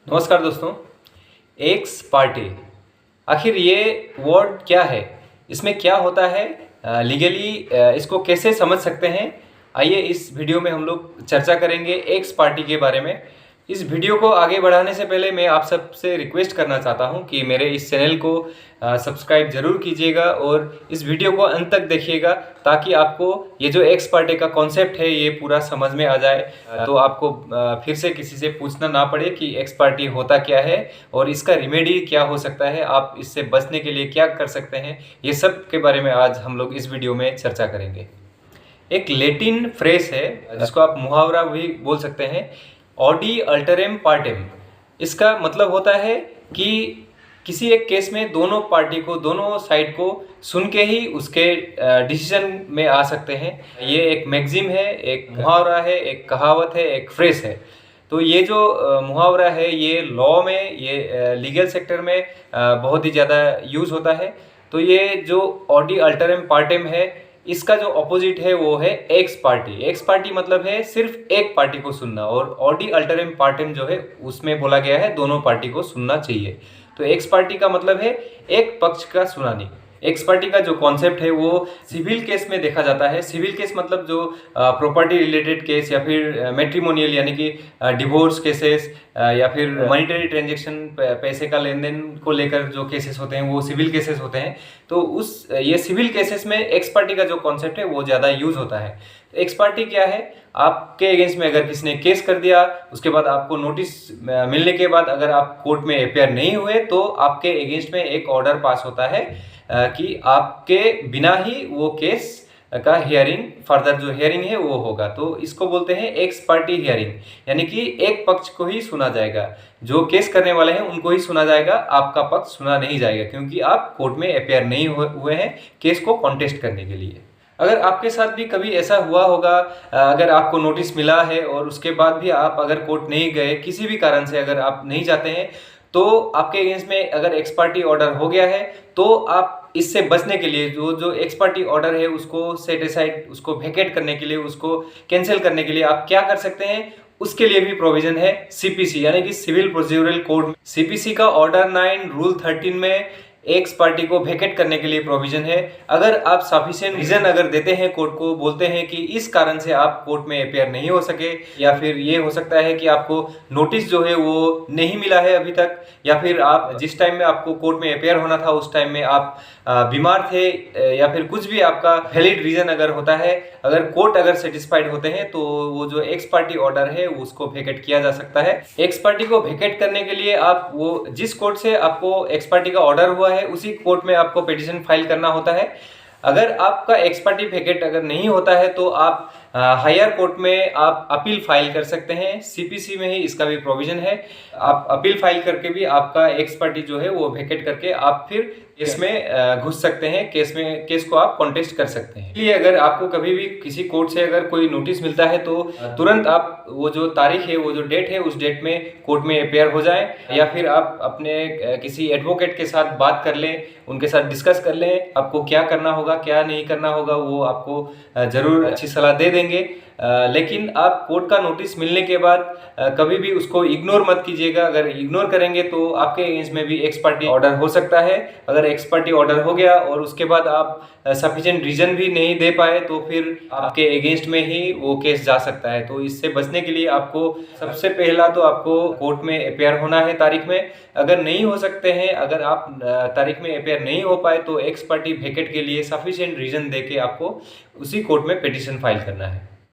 नमस्कार दोस्तों। X party, आखिर ये वर्ड क्या है, इसमें क्या होता है, लीगली इसको कैसे समझ सकते हैं। आइए इस वीडियो में हम लोग चर्चा करेंगे एक्स पार्टी के बारे में। इस वीडियो को आगे बढ़ाने से पहले मैं आप सबसे रिक्वेस्ट करना चाहता हूं कि मेरे इस चैनल को सब्सक्राइब जरूर कीजिएगा और इस वीडियो को अंत तक देखिएगा, ताकि आपको ये जो एक्स पार्टी का कॉन्सेप्ट है ये पूरा समझ में आ जाए। तो आपको फिर से किसी से पूछना ना पड़े कि एक्स पार्टी होता क्या है और इसका रिमेडी क्या हो सकता है, आप इससे बचने के लिए क्या कर सकते हैं। ये सब के बारे में आज हम लोग इस वीडियो में चर्चा करेंगे। एक लैटिन फ्रेज है जिसको आप मुहावरा भी बोल सकते हैं, ऑडी अल्टरम पार्टेम। इसका मतलब होता है कि किसी एक केस में दोनों पार्टी को, दोनों साइड को सुन के ही उसके डिसीजन में आ सकते हैं। ये एक मैक्सिम है, एक मुहावरा है, एक कहावत है, एक फ्रेज है। तो ये जो मुहावरा है ये लॉ में, ये लीगल सेक्टर में बहुत ही ज़्यादा यूज़ होता है। तो ये जो ऑडी अल्टरम पार्टेम है, इसका जो अपोजिट है वो है एक्स पार्टी। एक्स पार्टी मतलब है सिर्फ एक पार्टी को सुनना, और ऑडी अल्टरम पार्टेम जो है उसमें बोला गया है दोनों पार्टी को सुनना चाहिए। तो एक्स पार्टी का मतलब है एक पक्ष का सुनानी। एक्स पार्टी का जो कॉन्सेप्ट है वो सिविल केस में देखा जाता है। सिविल केस मतलब जो प्रॉपर्टी रिलेटेड केस, या फिर मैट्रिमोनियल यानी कि डिवोर्स केसेस, या फिर मॉनिटरी ट्रांजैक्शन, पैसे का लेन देन को लेकर जो केसेस होते हैं वो सिविल केसेस होते हैं। तो ये सिविल केसेस में एक्स पार्टी का जो कॉन्सेप्ट है वो ज़्यादा यूज होता है। एक्स पार्टी क्या है, आपके अगेंस्ट में अगर किसी ने केस कर दिया, उसके बाद आपको नोटिस मिलने के बाद अगर आप कोर्ट में अपेयर नहीं हुए तो आपके अगेंस्ट में एक ऑर्डर पास होता है कि आपके बिना ही वो केस का हियरिंग, फर्दर जो हियरिंग है वो होगा। तो इसको बोलते हैं एक्स पार्टी हियरिंग, यानी कि एक पक्ष को ही सुना जाएगा। जो केस करने वाले हैं उनको ही सुना जाएगा, आपका पक्ष सुना नहीं जाएगा, क्योंकि आप कोर्ट में अपेयर नहीं हुए हैं केस को कॉन्टेस्ट करने के लिए। अगर आपके साथ भी कभी ऐसा हुआ होगा, अगर आपको नोटिस मिला है और उसके बाद भी आप अगर कोर्ट नहीं गए, किसी भी कारण से अगर आप नहीं जाते हैं, तो आपके अगेंस्ट में अगर एक्स पार्टी ऑर्डर हो गया है, तो आप इससे बचने के लिए जो एक्स पार्टी ऑर्डर है उसको सेट असाइड, उसको वेकेट करने के लिए, उसको कैंसिल करने के लिए आप क्या कर सकते हैं, उसके लिए भी प्रोविजन है सीपीसी यानी कि सिविल प्रोसीजरल कोड। सीपीसी का ऑर्डर 9 रूल 13 में एक्स पार्टी को वेकेट करने के लिए प्रोविजन है। अगर आप सफिशिएंट रीजन अगर देते हैं कोर्ट को, बोलते हैं कि इस कारण से आप कोर्ट में अपेयर नहीं हो सके, या फिर ये हो सकता है कि आपको नोटिस जो है वो नहीं मिला है अभी तक, या फिर आप जिस टाइम में आपको कोर्ट में अपेयर होना था उस टाइम में आप बीमार थे, या फिर कुछ भी आपका वैलिड रीजन अगर होता है, अगर कोर्ट अगर सेटिस्फाइड होते हैं, तो वो जो एक्स पार्टी ऑर्डर है उसको वेकेट किया जा सकता है। एक्स पार्टी को वेकेट करने के लिए आप वो जिस कोर्ट से आपको एक्स पार्टी का ऑर्डर हुआ है उसी कोर्ट में आपको पिटीशन फाइल करना होता है। अगर आपका एक्स पार्टी वेकेट अगर नहीं होता है तो आप हायर कोर्ट में आप अपील फाइल कर सकते हैं। सीपीसी में ही इसका भी प्रोविजन है। आप अपील फाइल करके भी आपका एक्स पार्टी जो है वो वेकेट करके आप फिर केस में घुस सकते हैं, केस को आप कॉन्टेस्ट कर सकते हैं। इसलिए अगर आपको कभी भी किसी कोर्ट से अगर कोई नोटिस मिलता है तो तुरंत आप वो जो तारीख है, वो जो डेट है, उस डेट में कोर्ट में अपेयर हो जाएं, या फिर आप अपने किसी एडवोकेट के साथ बात कर लें, उनके साथ डिस्कस कर लें आपको क्या करना होगा, क्या नहीं करना होगा। वो आपको जरूर अच्छी सलाह दे देंगे। लेकिन आप कोर्ट का नोटिस मिलने के बाद कभी भी उसको इग्नोर मत कीजिएगा। अगर इग्नोर करेंगे तो आपके अगेंस्ट में भी एक्स पार्टी ऑर्डर हो सकता है। अगर एक्स पार्टी ऑर्डर हो गया और उसके बाद आप सफिशिएंट रीजन भी नहीं दे पाए, तो फिर आपके अगेंस्ट में ही वो केस जा सकता है। तो इससे बचने के लिए आपको सबसे पहला तो आपको कोर्ट में अपेयर होना है तारीख में। अगर नहीं हो सकते हैं, अगर आप तारीख में अपेयर नहीं हो पाए, तो एक्स पार्टी वेकेट के लिए सफिशिएंट रीजन देके आपको उसी कोर्ट में पिटीशन फाइल करना है।